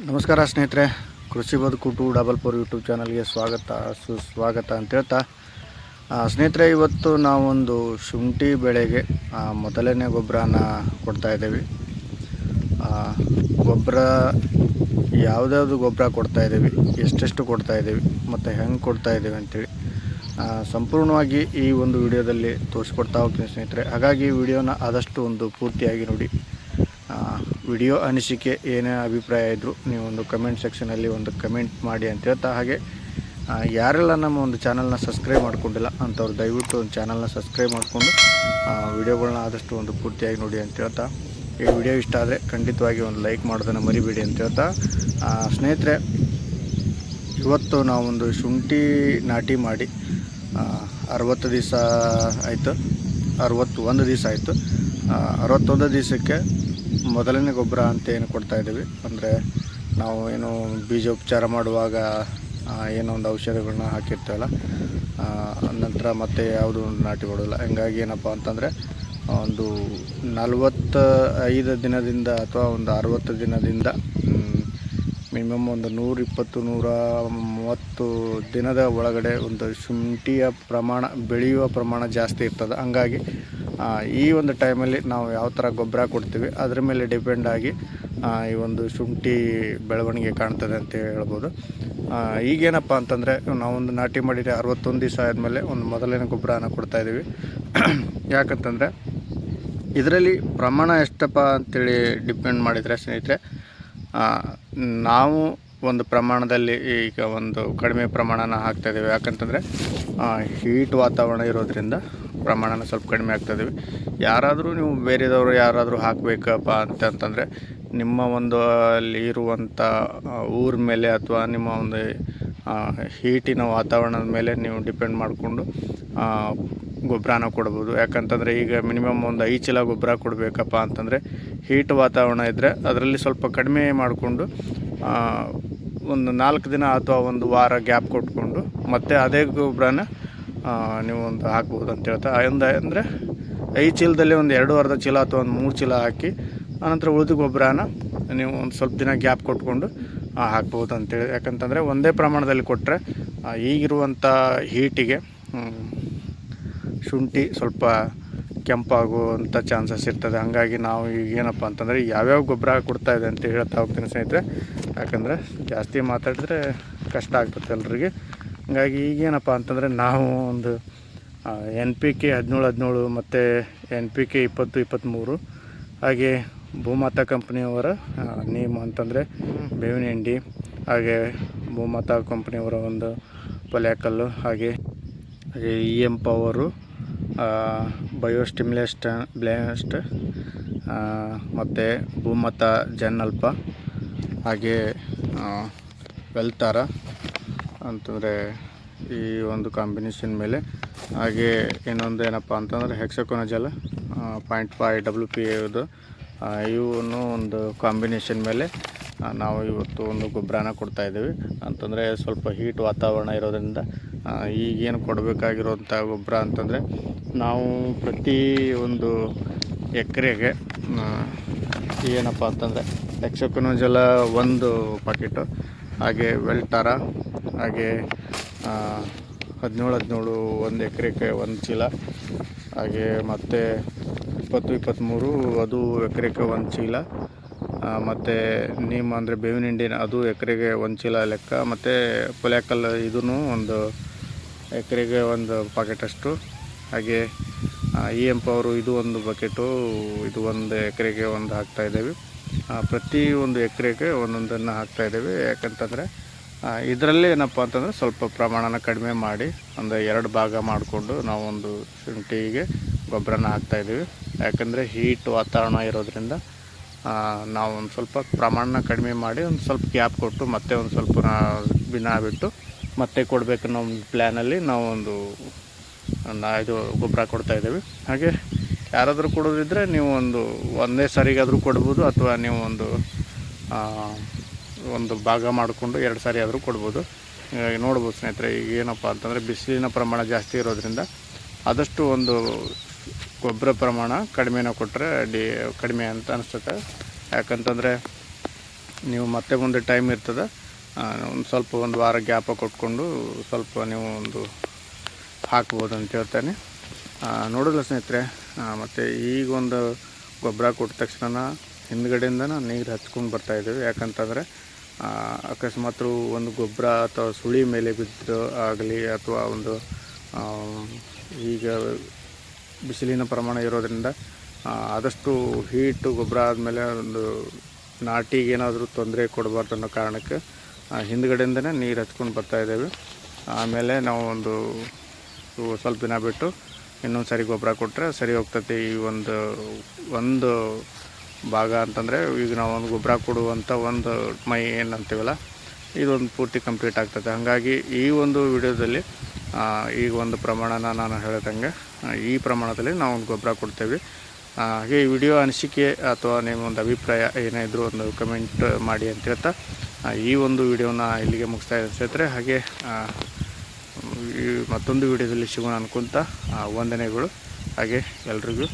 ನಮಸ್ಕಾರ ಸ್ನೇಹಿತರೆ, ಕೃಷಿ ಬದುಕು 244 ಯೂಟ್ಯೂಬ್ ಚಾನಲ್ಗೆ ಸುಸ್ವಾಗತ ಅಂತ ಹೇಳ್ತಾ ಸ್ನೇಹಿತರೆ, ಇವತ್ತು ನಾವೊಂದು ಶುಂಠಿ ಬೆಳೆಗೆ ಮೊದಲನೇ ಗೊಬ್ಬರನ ಕೊಡ್ತಾಯಿದ್ದೀವಿ. ಗೊಬ್ಬರ ಯಾವುದ್ಯಾವುದು ಗೊಬ್ಬರ ಕೊಡ್ತಾಯಿದ್ದೀವಿ, ಎಷ್ಟೆಷ್ಟು ಕೊಡ್ತಾಯಿದ್ದೀವಿ ಮತ್ತು ಹೆಂಗೆ ಕೊಡ್ತಾಯಿದ್ದೀವಿ ಅಂತೇಳಿ ಸಂಪೂರ್ಣವಾಗಿ ಈ ಒಂದು ವಿಡಿಯೋದಲ್ಲಿ ತೋರಿಸ್ಕೊಡ್ತಾ ಹೋಗ್ತೀನಿ ಸ್ನೇಹಿತರೆ. ಹಾಗಾಗಿ ವಿಡಿಯೋನ ಆದಷ್ಟು ಒಂದು ಪೂರ್ತಿಯಾಗಿ ನೋಡಿ. ವಿಡಿಯೋ ಅನಿಸಿಕೆ ಏನೇ ಅಭಿಪ್ರಾಯ ಇದ್ದರೂ ನೀವು ಒಂದು ಕಮೆಂಟ್ ಸೆಕ್ಷನಲ್ಲಿ ಒಂದು ಕಮೆಂಟ್ ಮಾಡಿ ಅಂತ ಹೇಳ್ತಾ, ಹಾಗೆ ಯಾರೆಲ್ಲ ನಮ್ಮ ಒಂದು ಚಾನಲ್ನ ಸಬ್ಸ್ಕ್ರೈಬ್ ಮಾಡ್ಕೊಂಡಿಲ್ಲ ಅಂಥವ್ರು ದಯವಿಟ್ಟು ಒಂದು ಚಾನಲ್ನ ಸಬ್ಸ್ಕ್ರೈಬ್ ಮಾಡಿಕೊಂಡು ವಿಡಿಯೋಗಳನ್ನ ಆದಷ್ಟು ಒಂದು ಪೂರ್ತಿಯಾಗಿ ನೋಡಿ ಅಂತ ಹೇಳ್ತಾ, ಈ ವಿಡಿಯೋ ಇಷ್ಟ ಆದರೆ ಖಂಡಿತವಾಗಿ ಒಂದು ಲೈಕ್ ಮಾಡೋದನ್ನು ಮರಿಬೇಡಿ ಅಂತ ಹೇಳ್ತಾ, ಸ್ನೇಹಿತರೆ, ಇವತ್ತು ನಾವೊಂದು ಶುಂಠಿ ನಾಟಿ ಮಾಡಿ 61 ದಿವಸ ಆಯಿತು. 61 ದಿವಸ ಆಯಿತು. 61 ದಿವಸಕ್ಕೆ ಮೊದಲನೇ ಗೊಬ್ಬರ ಅಂತ ಏನು ಕೊಡ್ತಾಯಿದ್ದೀವಿ ಅಂದರೆ, ನಾವು ಏನು ಬೀಜೋಪಚಾರ ಮಾಡುವಾಗ ಏನೋ ಒಂದು ಔಷಧಿಗಳನ್ನ ಹಾಕಿರ್ತೀವಲ್ಲ, ನಂತರ ಮತ್ತೆ ಯಾವುದು ನಾಟಿ ಮಾಡೋಲ್ಲ. ಹಂಗಾಗಿ ಏನಪ್ಪ ಅಂತಂದರೆ, ಒಂದು 45 ದಿನದಿಂದ ಅಥವಾ ಒಂದು 60 ದಿನದಿಂದ ಮಿನಿಮಮ್ ಒಂದು 120-130 ದಿನದ ಒಳಗಡೆ ಒಂದು ಶುಂಠಿಯ ಪ್ರಮಾಣ ಬೆಳೆಯುವ ಪ್ರಮಾಣ ಜಾಸ್ತಿ ಇರ್ತದೆ. ಹಂಗಾಗಿ ಈ ಒಂದು ಟೈಮಲ್ಲಿ ನಾವು ಯಾವ ಥರ ಗೊಬ್ಬರ ಕೊಡ್ತೀವಿ ಅದರ ಮೇಲೆ ಡಿಪೆಂಡ್ ಆಗಿ ಈ ಒಂದು ಶುಂಠಿ ಬೆಳವಣಿಗೆ ಕಾಣ್ತದೆ ಅಂತ ಹೇಳ್ಬೋದು. ಈಗೇನಪ್ಪ ಅಂತಂದರೆ, ನಾವೊಂದು ನಾಟಿ ಮಾಡಿದರೆ 61 ದಿವಸ ಆದಮೇಲೆ ಒಂದು ಮೊದಲನೇ ಗೊಬ್ಬರನ ಕೊಡ್ತಾಯಿದ್ದೀವಿ. ಯಾಕಂತಂದರೆ ಇದರಲ್ಲಿ ಪ್ರಮಾಣ ಎಷ್ಟಪ್ಪ ಅಂಥೇಳಿ ಡಿಪೆಂಡ್ ಮಾಡಿದರೆ ಸ್ನೇಹಿತರೆ, ನಾವು ಒಂದು ಪ್ರಮಾಣದಲ್ಲಿ ಈಗ ಒಂದು ಕಡಿಮೆ ಪ್ರಮಾಣನ ಹಾಕ್ತಾಯಿದ್ದೀವಿ. ಯಾಕಂತಂದರೆ ಹೀಟ್ ವಾತಾವರಣ ಇರೋದರಿಂದ ಪ್ರಮಾಣನ ಸ್ವಲ್ಪ ಕಡಿಮೆ ಆಗ್ತಾಯಿದ್ದೀವಿ. ಯಾರಾದರೂ ನೀವು ಬೇರೆದವರು ಯಾರಾದರೂ ಹಾಕಬೇಕಪ್ಪ ಅಂತಂದರೆ, ನಿಮ್ಮ ಒಂದು ಅಲ್ಲಿ ಇರುವಂಥ ಊರ ಮೇಲೆ ಅಥವಾ ನಿಮ್ಮ ಒಂದು ಹೀಟಿನ ವಾತಾವರಣದ ಮೇಲೆ ನೀವು ಡಿಪೆಂಡ್ ಮಾಡಿಕೊಂಡು ಗೊಬ್ಬರನ ಕೊಡ್ಬೋದು. ಯಾಕಂತಂದರೆ ಈಗ ಮಿನಿಮಮ್ ಒಂದು 5 ಚೀಲ ಗೊಬ್ಬರ ಕೊಡಬೇಕಪ್ಪ ಅಂತಂದರೆ, ಹೀಟ್ ವಾತಾವರಣ ಇದ್ದರೆ ಅದರಲ್ಲಿ ಸ್ವಲ್ಪ ಕಡಿಮೆ ಮಾಡಿಕೊಂಡು ಒಂದು 4 ದಿನ ಅಥವಾ ಒಂದು ವಾರ ಗ್ಯಾಪ್ ಕೊಟ್ಕೊಂಡು ಮತ್ತೆ ಅದೇ ಗೊಬ್ಬರನ ನೀವು ಒಂದು ಹಾಕ್ಬೋದು ಅಂತ ಹೇಳ್ತಾ, ಅಂದರೆ 5 ಚೀಲದಲ್ಲಿ ಒಂದು 2.5 ಚೀಲ ಅಥವಾ ಒಂದು 3 ಚೀಲ ಹಾಕಿ, ಆನಂತರ ಉಳಿದ ಗೊಬ್ಬರನ ನೀವು ಒಂದು ಸ್ವಲ್ಪ ದಿನ ಗ್ಯಾಪ್ ಕೊಟ್ಕೊಂಡು ಹಾಕ್ಬೋದು ಅಂತೇಳಿ. ಯಾಕಂತಂದರೆ ಒಂದೇ ಪ್ರಮಾಣದಲ್ಲಿ ಕೊಟ್ಟರೆ ಈಗಿರುವಂಥ ಹೀಟಿಗೆ ಶುಂಠಿ ಸ್ವಲ್ಪ ಕೆಂಪಾಗುವಂಥ ಚಾನ್ಸಸ್ ಇರ್ತದೆ. ಹಂಗಾಗಿ ನಾವು ಈಗೇನಪ್ಪ ಅಂತಂದರೆ ಯಾವ್ಯಾವ ಗೊಬ್ಬರ ಕೊಡ್ತಾಯಿದೆ ಅಂತ ಹೇಳ್ತಾ ಹೋಗ್ತೀನಿ ಸ್ನೇಹಿತರೆ. ಯಾಕಂದರೆ ಜಾಸ್ತಿ ಮಾತಾಡಿದ್ರೆ ಕಷ್ಟ ಆಗ್ತದೆ ಎಲ್ರಿಗೆ. ಹಂಗಾಗಿ ಈಗೇನಪ್ಪ ಅಂತಂದರೆ, ನಾವು ಒಂದು NPK 17-17 ಮತ್ತು NPK 20-23, ಹಾಗೆ ಭೂಮಾತಾ ಕಂಪ್ನಿಯವರ ನೇಮ್ ಅಂತಂದರೆ ಬೇವಿನ ಹಿಂಡಿ, ಹಾಗೆ ಭೂಮಾತಾ ಕಂಪ್ನಿಯವರ ಒಂದು ಪೊಲ್ಯಾಕಲ್ಲು, ಹಾಗೆ EM ಪವರು, ಬಯೋಸ್ಟಿಮ್ಯುಲೆಸ್ಟ್ ಮತ್ತು ಭೂಮಾತಾ ಜನ್ನಲ್ಪ, ಹಾಗೆ ವೆಲ್ತಾರ ಅಂತಂದರೆ ಈ ಒಂದು ಕಾಂಬಿನೇಷನ್ ಮೇಲೆ, ಹಾಗೆ ಇನ್ನೊಂದು ಏನಪ್ಪ ಅಂತಂದರೆ ಹೆಕ್ಸಾಕೊನಜಲ್ 0.5 WPA ಇವನು ಒಂದು ಕಾಂಬಿನೇಷನ್ ಮೇಲೆ ನಾವು ಇವತ್ತು ಒಂದು ಗೊಬ್ಬರನ ಕೊಡ್ತಾಯಿದ್ದೀವಿ. ಅಂತಂದರೆ ಸ್ವಲ್ಪ ಹೀಟ್ ವಾತಾವರಣ ಇರೋದ್ರಿಂದ ಈಗೇನು ಕೊಡಬೇಕಾಗಿರೋಂಥ ಗೊಬ್ಬರ ಅಂತಂದರೆ, ನಾವು ಪ್ರತಿ ಒಂದು ಎಕರೆಗೆ ಏನಪ್ಪ ಅಂತಂದರೆ ಹೆಕ್ಸಾಕೊನಜಲ 1 ಪಾಕೆಟು, ಹಾಗೆ ವೆಲ್ಟಾರ, ಹಾಗೆ 17-17 1 ಎಕರೆಗೆ 1 ಚೀಲ, ಹಾಗೆ ಮತ್ತು 20-23 ಅದು ಎಕರೆಗೆ 1 ಚೀಲ, ಮತ್ತು ನೀಮ್ ಅಂದರೆ ಬೇವಿನ ಹಿಂಡಿನ ಅದು ಎಕರೆಗೆ 1 ಚೀಲ ಲೆಕ್ಕ, ಮತ್ತು ಪೊಲ್ಯಾಕಲ್ ಇದೂ ಒಂದು ಎಕರೆಗೆ 1 ಪಾಕೆಟಷ್ಟು, ಹಾಗೆ EM ಪವರು ಇದು 1 ಬಕೆಟು, ಇದು 1 ಎಕರೆಗೆ 1 ಹಾಕ್ತಾಯಿದ್ದೀವಿ. ಪ್ರತಿ ಒಂದು ಎಕರೆಗೆ ಒಂದೊಂದನ್ನು ಹಾಕ್ತಾಯಿದ್ದೀವಿ. ಯಾಕಂತಂದರೆ ಇದರಲ್ಲಿ ಏನಪ್ಪ ಅಂತಂದರೆ ಸ್ವಲ್ಪ ಪ್ರಮಾಣನ ಕಡಿಮೆ ಮಾಡಿ ಒಂದು 2 ಭಾಗ ಮಾಡಿಕೊಂಡು ನಾವು ಒಂದು ಶುಂಠಿಗೆ ಗೊಬ್ಬರನ ಹಾಕ್ತಾಯಿದ್ದೀವಿ. ಯಾಕಂದರೆ ಹೀಟ್ ವಾತಾವರಣ ಇರೋದರಿಂದ ನಾವು ಒಂದು ಸ್ವಲ್ಪ ಪ್ರಮಾಣನ ಕಡಿಮೆ ಮಾಡಿ ಒಂದು ಸ್ವಲ್ಪ ಗ್ಯಾಪ್ ಕೊಟ್ಟು ಮತ್ತೆ ಒಂದು ಸ್ವಲ್ಪ ದಿನ ಬಿಟ್ಟು ಮತ್ತೆ ಕೊಡಬೇಕನ್ನೋ ಒಂದು ಪ್ಲ್ಯಾನಲ್ಲಿ ನಾವು ಇದು ಗೊಬ್ಬರ ಕೊಡ್ತಾಯಿದ್ದೀವಿ. ಹಾಗೆ ಯಾರಾದರೂ ಕೊಡೋದಿದ್ದರೆ ನೀವು ಒಂದೇ ಸಾರಿಗಾದರೂ ಕೊಡ್ಬೋದು, ಅಥವಾ ನೀವು ಒಂದು ಭಾಗ ಮಾಡಿಕೊಂಡು 2 ಸಾರಿ ಆದರೂ ಕೊಡ್ಬೋದು. ನೋಡ್ಬೋದು ಸ್ನೇಹಿತರೆ, ಈಗ ಏನಪ್ಪ ಅಂತಂದರೆ ಬಿಸಿಲಿನ ಪ್ರಮಾಣ ಜಾಸ್ತಿ ಇರೋದರಿಂದ ಆದಷ್ಟು ಒಂದು ಗೊಬ್ಬರ ಪ್ರಮಾಣ ಕಡಿಮೆನ ಕೊಟ್ಟರೆ ಕಡಿಮೆ ಅಂತ ಅನಿಸುತ್ತೆ. ಯಾಕಂತಂದರೆ ನೀವು ಮತ್ತೆ ಮುಂದೆ ಟೈಮ್ ಇರ್ತದೆ, ಒಂದು ಸ್ವಲ್ಪ ಒಂದು ವಾರ ಗ್ಯಾಪ ಕೊಟ್ಕೊಂಡು ಸ್ವಲ್ಪ ನೀವು ಒಂದು ಹಾಕ್ಬೋದು ಅಂತ ಹೇಳ್ತೇನೆ. ನೋಡೋಲ್ಲ ಸ್ನೇಹಿತರೆ, ಮತ್ತು ಈಗ ಒಂದು ಗೊಬ್ಬರ ಕೊಟ್ಟ ತಕ್ಷಣ ಹಿಂದ್ಗಡೆಯಿಂದ ನೀರು ಹಚ್ಕೊಂಡು ಬರ್ತಾಯಿದ್ದೀವಿ. ಯಾಕಂತಂದರೆ ಅಕಸ್ಮಾತ್ ಒಂದು ಗೊಬ್ಬರ ಅಥವಾ ಸುಳಿ ಮೇಲೆ ಬಿದ್ದು ಆಗಲಿ ಅಥವಾ ಒಂದು ಈಗ ಬಿಸಿಲಿನ ಪ್ರಮಾಣ ಇರೋದರಿಂದ ಆದಷ್ಟು ಹೀಟು ಗೊಬ್ಬರ ಆದಮೇಲೆ ಒಂದು ನಾಟಿಗೆ ಏನಾದರೂ ತೊಂದರೆ ಕೊಡಬಾರ್ದು ಅನ್ನೋ ಕಾರಣಕ್ಕೆ ಹಿಂದ್ಗಡೆಯಿಂದನೇ ನೀರು ಹಚ್ಕೊಂಡು ಬರ್ತಾಯಿದ್ದೇವೆ. ಆಮೇಲೆ ನಾವು ಸ್ವಲ್ಪ ದಿನ ಬಿಟ್ಟು ಇನ್ನೊಂದು ಸರಿ ಗೊಬ್ಬರ ಕೊಟ್ಟರೆ ಸರಿ ಹೋಗ್ತೈತಿ. ಈ ಒಂದು ಭಾಗ ಅಂತಂದರೆ ಈಗ ನಾವು ಒಂದು ಗೊಬ್ಬರ ಕೊಡುವಂಥ ಒಂದು ಮೈ ಏನಂತೀವಲ್ಲ, ಇದೊಂದು ಪೂರ್ತಿ ಕಂಪ್ಲೀಟ್ ಆಗ್ತದೆ. ಹಾಗಾಗಿ ಈ ಒಂದು ವಿಡಿಯೋದಲ್ಲಿ ಈಗ ಒಂದು ಪ್ರಮಾಣನ ನಾನು ಹೇಳಿದಂಗೆ ಈ ಪ್ರಮಾಣದಲ್ಲಿ ನಾವು ಒಂದು ಗೊಬ್ಬರ ಕೊಡ್ತೇವೆ. ಹಾಗೆ ಈ ವಿಡಿಯೋ ಅನಿಸಿಕೆ ಅಥವಾ ನಿಮ್ಮೊಂದು ಅಭಿಪ್ರಾಯ ಏನೇ ಇದ್ದರೂ ಒಂದು ಕಮೆಂಟ್ ಮಾಡಿ ಅಂತ ಹೇಳ್ತಾ ಈ ಒಂದು ವಿಡಿಯೋನ ಇಲ್ಲಿಗೆ ಮುಗಿಸ್ತಾ ಇದ್ದೀನಿ ಸ್ನೇಹಿತರೆ. ಹಾಗೆ ಈ ಮತ್ತೊಂದು ವಿಡಿಯೋದಲ್ಲಿ ಸಿಗೋಣ ಅನ್ಕೊತ ವಂದನೆಗಳು. ಹಾಗೆ ಎಲ್ರಿಗೂ